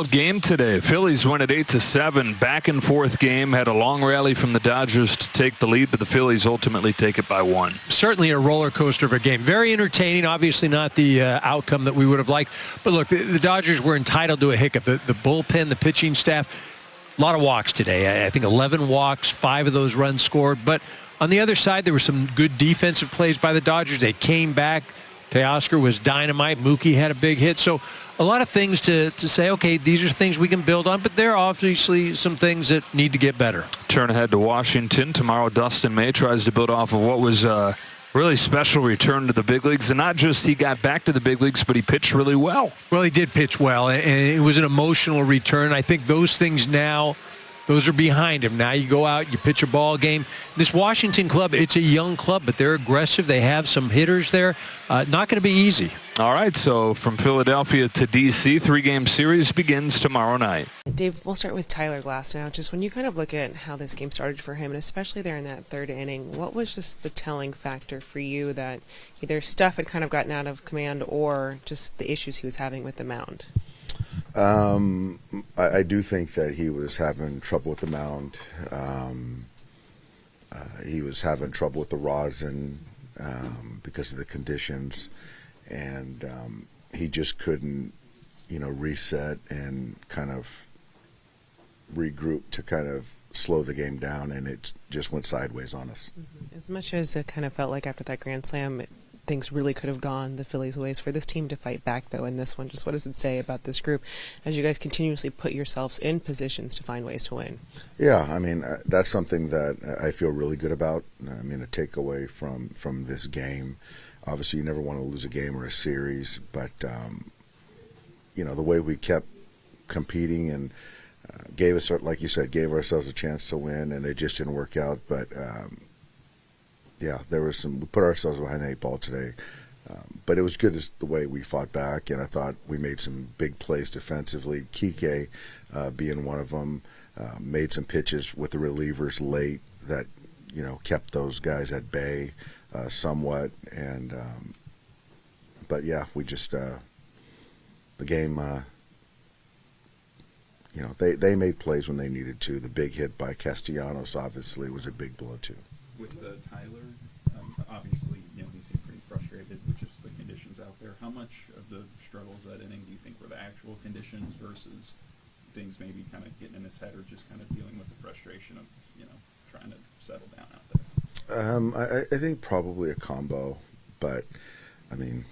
wild game today. Phillies won at 8-7. Back and forth game. Had a long rally from the Dodgers to take the lead, but the Phillies ultimately take it by 1. Certainly a roller coaster of a game. Very entertaining. Obviously not the outcome that we would have liked. But look, the Dodgers were entitled to a hiccup. The bullpen, the pitching staff, a lot of walks today. I think 11 walks, 5 of those runs scored. But on the other side, there were some good defensive plays by the Dodgers. They came back. Teoscar was dynamite. Mookie had a big hit. So a lot of things to say, okay, these are things we can build on, but there are obviously some things that need to get better. Turn ahead to Washington. Tomorrow, Dustin May tries to build off of what was a really special return to the big leagues. And not just he got back to the big leagues, but he pitched really well. Well, he did pitch well, and it was an emotional return. I think those things now, those are behind him. Now you go out, you pitch a ball game. This Washington club, it's a young club, but they're aggressive. They have some hitters there. Not going to be easy. All right, so from Philadelphia to D.C., 3-game series begins tomorrow night. Dave, we'll start with Tyler Glass now. Just when you kind of look at how this game started for him, and especially there in that third inning, what was just the telling factor for you that either stuff had kind of gotten out of command or just the issues he was having with the mound? I do think that he was having trouble with the mound. He was having trouble with the rosin because of the conditions, and he just couldn't, reset and kind of regroup to kind of slow the game down, and it just went sideways on us. Mm-hmm. As much as it kind of felt like after that grand slam, things really could have gone the Phillies' ways. For this team to fight back, though, in this one, just what does it say about this group as you guys continuously put yourselves in positions to find ways to win? Yeah, I mean, that's something that I feel really good about. I mean, a takeaway from this game. Obviously, you never want to lose a game or a series, but, the way we kept competing and gave us, like you said, gave ourselves a chance to win, and it just didn't work out. But, yeah, we put ourselves behind the 8 ball today. But it was good as the way we fought back, and I thought we made some big plays defensively. Kike being one of them, made some pitches with the relievers late that, kept those guys at bay somewhat. And but, yeah, we just the game, they made plays when they needed to. The big hit by Castellanos obviously was a big blow, too. With Tyler, obviously, he seemed pretty frustrated with just the conditions out there. How much of the struggles that inning do you think were the actual conditions versus things maybe kind of getting in his head or just kind of dealing with the frustration of, trying to settle down out there? I think probably a combo, but I mean,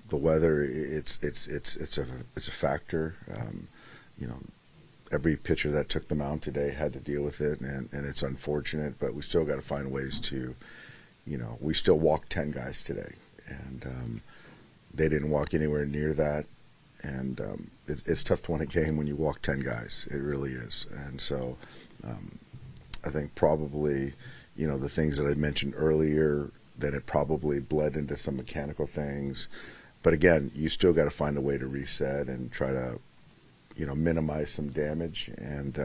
the weather, it's a factor. Every pitcher that took the mound today had to deal with it, and it's unfortunate, but we still got to find ways to, we still walked 10 guys today, and they didn't walk anywhere near that, and it's tough to win a game when you walk 10 guys. It really is, and so I think probably, the things that I mentioned earlier, that it probably bled into some mechanical things, but again, you still got to find a way to reset and try to minimize some damage and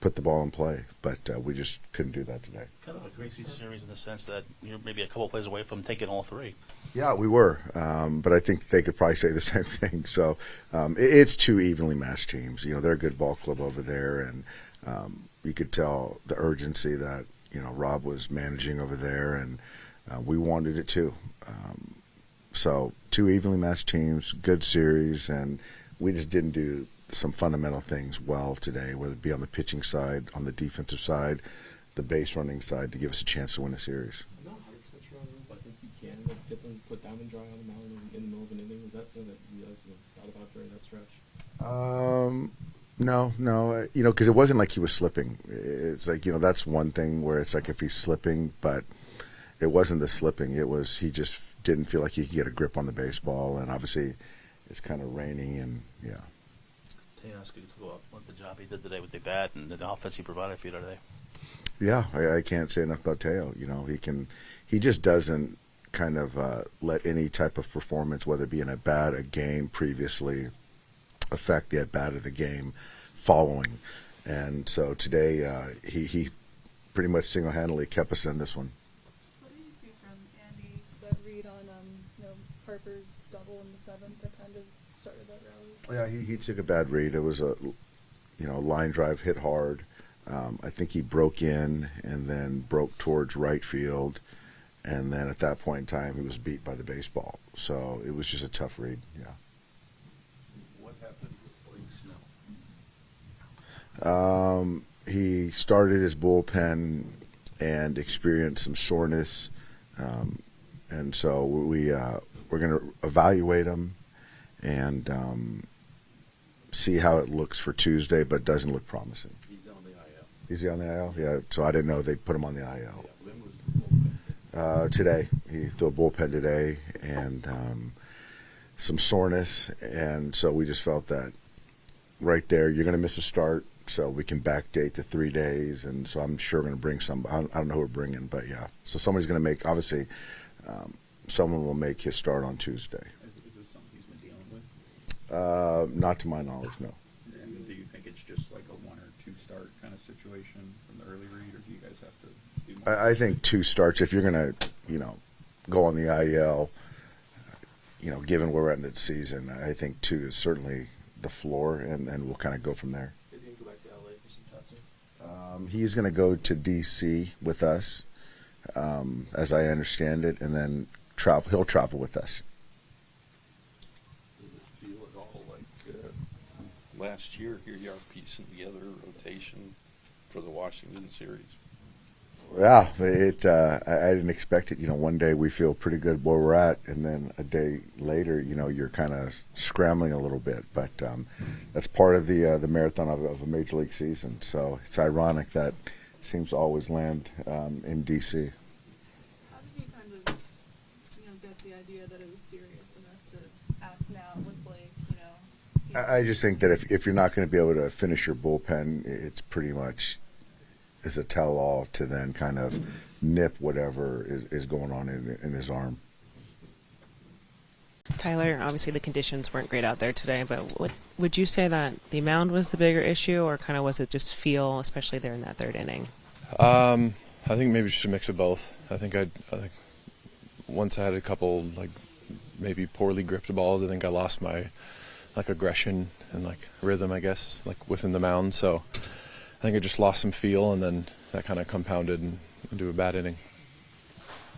put the ball in play. But we just couldn't do that today. Kind of a crazy series in the sense that you're maybe a couple plays away from taking all 3. Yeah, we were. But I think they could probably say the same thing. So it's 2 evenly matched teams. They're a good ball club over there. And you could tell the urgency that, Rob was managing over there. And we wanted it too. So 2 evenly matched teams, good series. And we just didn't do some fundamental things well today, whether it be on the pitching side, on the defensive side, the base running side, to give us a chance to win a series. I'm not 100% sure on him, but I think you can get them put down and dry on the mound in the middle of an inning. Was that something that you guys thought about during that stretch? No, because it wasn't like he was slipping. It's like, that's one thing where it's like if he's slipping, but it wasn't the slipping. It was he just didn't feel like he could get a grip on the baseball, and obviously it's kind of raining, and yeah. Teoscar, you talk about the job he did today with the bat and the offense he provided for you today. Yeah, I can't say enough about Teo. He just doesn't kind of let any type of performance, whether it be in a game previously, affect the at-bat of the game following. And so today he pretty much single-handedly kept us in this one. What did you see from Andy, that read on Harper's double in the 7th that kind of started that rally? Yeah, he took a bad read. It was a line drive hit hard. I think he broke in and then broke towards right field, and then at that point in time he was beat by the baseball. So it was just a tough read. Yeah. What happened with Blake Snell? He started his bullpen and experienced some soreness, and so we're going to evaluate him and see how it looks for Tuesday, but it doesn't look promising. He's on the IL. Is he on the IL? Yeah, so I didn't know they put him on the IL. Yeah, when was the bullpen? Today. He threw a bullpen today and some soreness, and so we just felt that right there, you're going to miss a start, so we can backdate to 3 days, and so I'm sure we're going to bring some. I don't know who we're bringing, but yeah. So somebody's going to make, obviously, someone will make his start on Tuesday. Is this something he's been dealing with? Not to my knowledge, no. And do you think it's just like a 1 or 2 start kind of situation from the early read, or do you guys have to do more? I think 2 starts. If you're going to, go on the IL, given where we're at in the season, I think 2 is certainly the floor, and we'll kind of go from there. Is he going to go back to LA for some testing? He's going to go to D.C. with us, as I understand it, and then he'll travel with us. Does it feel at all like last year here you are piecing together a rotation for the Washington series? Yeah, I didn't expect it. One day we feel pretty good where we're at, and then a day later, you're kind of scrambling a little bit. But that's part of the marathon of a major league season. So it's ironic that it seems to always land in D.C. How did you kind of, get the idea that it was serious enough to act now with Blake? I just think that if you're not going to be able to finish your bullpen, it's pretty much is a tell-all to then kind of nip whatever is going on in his arm. Tyler, obviously the conditions weren't great out there today, but would you say that the mound was the bigger issue, or kind of was it just feel, especially there in that 3rd inning? I think maybe just a mix of both. I think once I had a couple maybe poorly gripped balls, I think I lost my aggression and rhythm, I guess, within the mound. So I think I just lost some feel, and then that kind of compounded into a bad inning.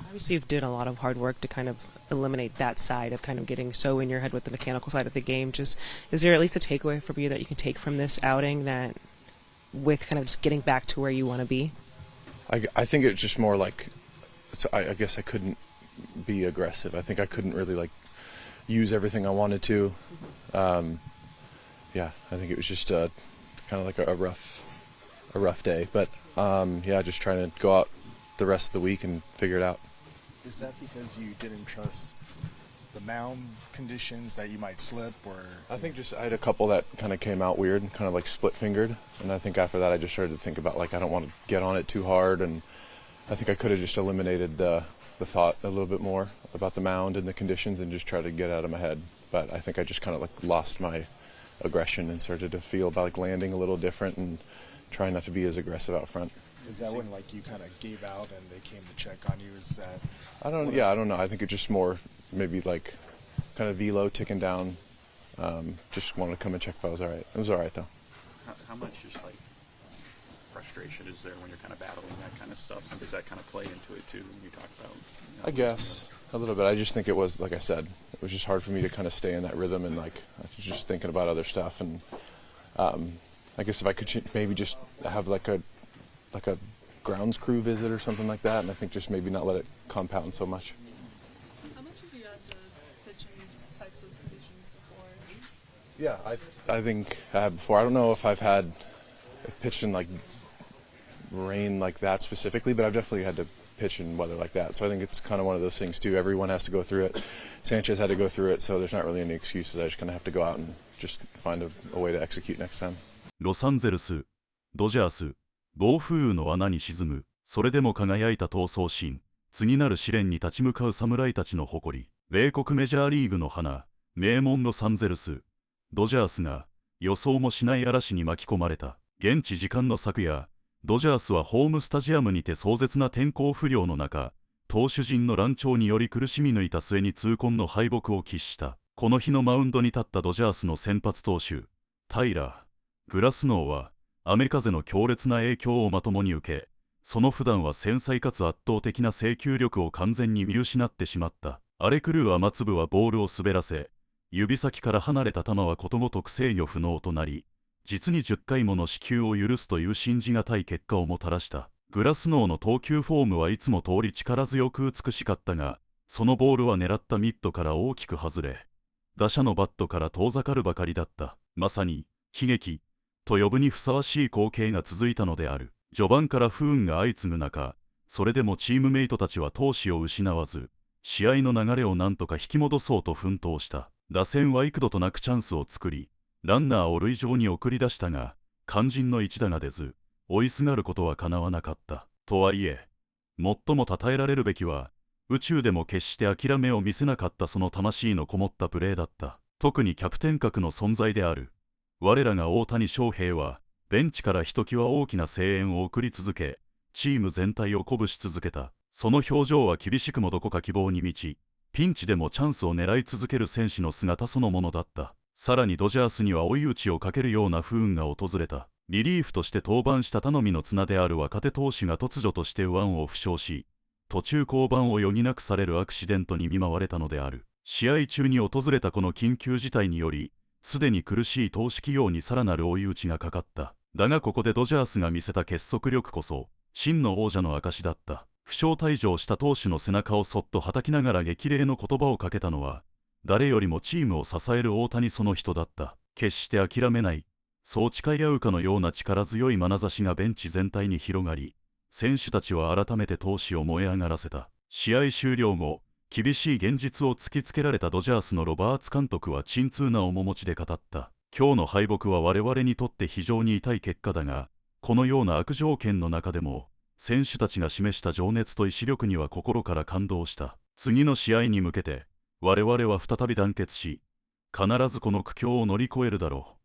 Obviously, you've did a lot of hard work to kind of eliminate that side of kind of getting so in your head with the mechanical side of the game. Just, is there at least a takeaway for you that you can take from this outing that with kind of just getting back to where you want to be? I think it's just more I guess I couldn't be aggressive. I think I couldn't really use everything I wanted to. Yeah, I think it was just kind of a rough day, but just trying to go out the rest of the week and figure it out. Is that because you didn't trust the mound conditions that you might slip, or? I think just I had a couple that kind of came out weird and kind of split fingered, and I think after that I just started to think about I don't want to get on it too hard, and I think I could have just eliminated the thought a little bit more about the mound and the conditions and just try to get out of my head. But I think I just kind of lost my aggression and started to feel about landing a little different and trying not to be as aggressive out front. Is that when you kind of gave out and they came to check on you? Is that? I don't know. I think it's just more maybe kind of velo ticking down. Just wanted to come and check if I was all right. It was all right though. How much just frustration is there when you're kind of battling that kind of stuff, and does that kind of play into it too when you talk about? I guess a little bit. I just think it was, like I said, it was just hard for me to kind of stay in that rhythm, and I was just thinking about other stuff, and I guess if I could maybe just have a grounds crew visit or something like that, and I think just maybe not let it compound so much. How much have you had to pitch in these types of conditions before? Yeah, I think I have before. I don't know if I've pitched in rain like that specifically, but I've definitely had to pitch in weather like that. So I think it's kind of one of those things too. Everyone has to go through it. Sanchez had to go through it, so there's not really any excuses. I just kind of have to go out and just find a way to execute next time. ロサンゼルス、ドジャース、暴風雨の穴に沈む、それでも輝いた闘争心、次なる試練に立ち向かう侍たちの誇り、米国メジャーリーグの花、名門ロサンゼルス、ドジャースが予想もしない嵐に巻き込まれた。現地時間の昨夜、ドジャースはホームスタジアムにて壮絶な天候不良の中、投手陣の乱調により苦しみ抜いた末に痛恨の敗北を喫した。この日のマウンドに立ったドジャースの先発投手、タイラー、グラスノーは、雨風の強烈な影響をまともに受け、その普段は繊細かつ圧倒的な制球力を完全に見失ってしまった。荒れ狂う雨粒はボールを滑らせ、指先から離れた球はことごとく制御不能となり、実に10回もの四球を許すという信じがたい結果をもたらした。グラスノーの投球フォームはいつも通り力強く美しかったが、そのボールは狙ったミットから大きく外れ、打者のバットから遠ざかるばかりだった。まさに悲劇と呼ぶにふさわしい光景が続いたのである。序盤から不運が相次ぐ中、それでもチームメイトたちは闘志を失わず、試合の流れを何とか引き戻そうと奮闘した。打線は幾度となくチャンスを作り、ランナーを塁上に送り出したが、肝心の一打が出ず、追いすがることはかなわなかった。とはいえ、最も称えられるべきは、宇宙でも決して諦めを見せなかったその魂のこもったプレーだった。特にキャプテン格の存在である我らが大谷翔平は、ベンチからひときわ大きな声援を送り続け、チーム全体を鼓舞し続けた。その表情は厳しくもどこか希望に満ち、ピンチでもチャンスを狙い続ける選手の姿そのものだった。さらにドジャースには追い打ちをかけるような不運が訪れた。リリーフとして登板した頼みの綱である若手投手が突如として右腕を負傷し、途中降板を余儀なくされるアクシデントに見舞われたのである。試合中に訪れたこの緊急事態により、すでに苦しい投手企業にさらなる追い打ちがかかった。だがここでドジャースが見せた結束力こそ、真の王者の証だった。負傷退場した投手の背中をそっとはたきながら激励の言葉をかけたのは、誰よりもチームを支える大谷その人だった。決して諦めない。そう誓い合うかのような力強い眼差しがベンチ全体に広がり、選手たちは改めて闘志を燃え上がらせた。試合終了後、厳しい現実を突きつけられたドジャースのロバーツ監督は沈痛な面持ちで語った。今日の敗北は我々にとって非常に痛い結果だが、このような悪条件の中でも、選手たちが示した情熱と意志力には心から感動した。次の試合に向けて、我々は再び団結し、必ずこの苦境を乗り越えるだろう。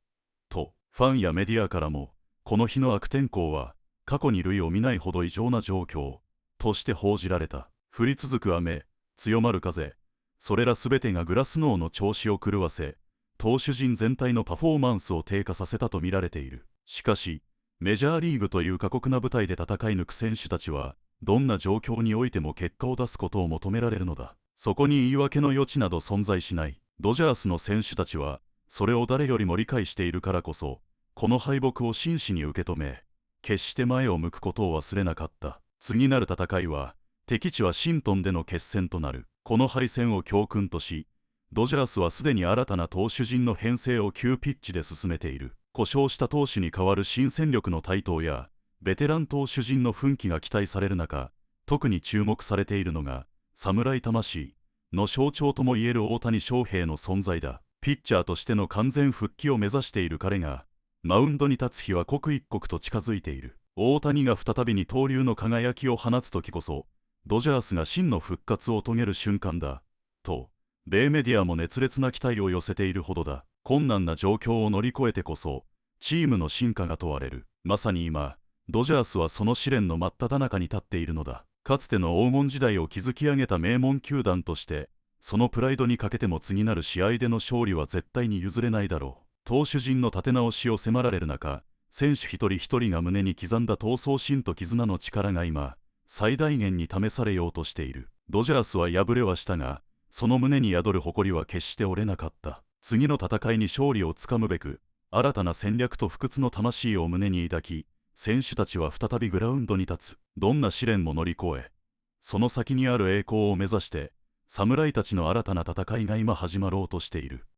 と、ファンやメディアからも、この日の悪天候は、過去に類を見ないほど異常な状況、として報じられた。降り続く雨、強まる風、それらすべてがグラスノーの調子を狂わせ、投手陣全体のパフォーマンスを低下させたと見られている。しかし、メジャーリーグという過酷な舞台で戦い抜く選手たちは、どんな状況においても結果を出すことを求められるのだ。そこに言い訳の余地など存在しない。ドジャースの選手たちは、それを誰よりも理解しているからこそ、この敗北を真摯に受け止め、決して前を向くことを忘れなかった。次なる戦いは、敵地ワシントンでの決戦となる。この敗戦を教訓とし、ドジャースはすでに新たな投手陣の編成を急ピッチで進めている。故障した投手に代わる新戦力の台頭や、ベテラン投手陣の奮起が期待される中、特に注目されているのが、侍魂の象徴ともいえる大谷翔平の存在だ。ピッチャーとしての完全復帰を目指している彼が、マウンドに立つ日は刻一刻と近づいている。大谷が再び二刀流の輝きを放つ時こそ、ドジャースが真の復活を遂げる瞬間だ。と、米メディアも熱烈な期待を寄せているほどだ。困難な状況を乗り越えてこそ、チームの進化が問われる。まさに今、ドジャースはその試練の真っ只中に立っているのだ。かつての黄金時代を築き上げた名門球団として、そのプライドにかけても次なる試合での勝利は絶対に譲れないだろう。投手陣の立て直しを迫られる中、選手一人一人が胸に刻んだ闘争心と絆の力が今、最大限に試されようとしている。ドジャースは敗れはしたが、その胸に宿る誇りは決して折れなかった。次の戦いに勝利をつかむべく、新たな戦略と不屈の魂を胸に抱き、選手たちは再びグラウンドに立つ。どんな試練も乗り越え、その先にある栄光を目指して、侍たちの新たな戦いが今始まろうとしている。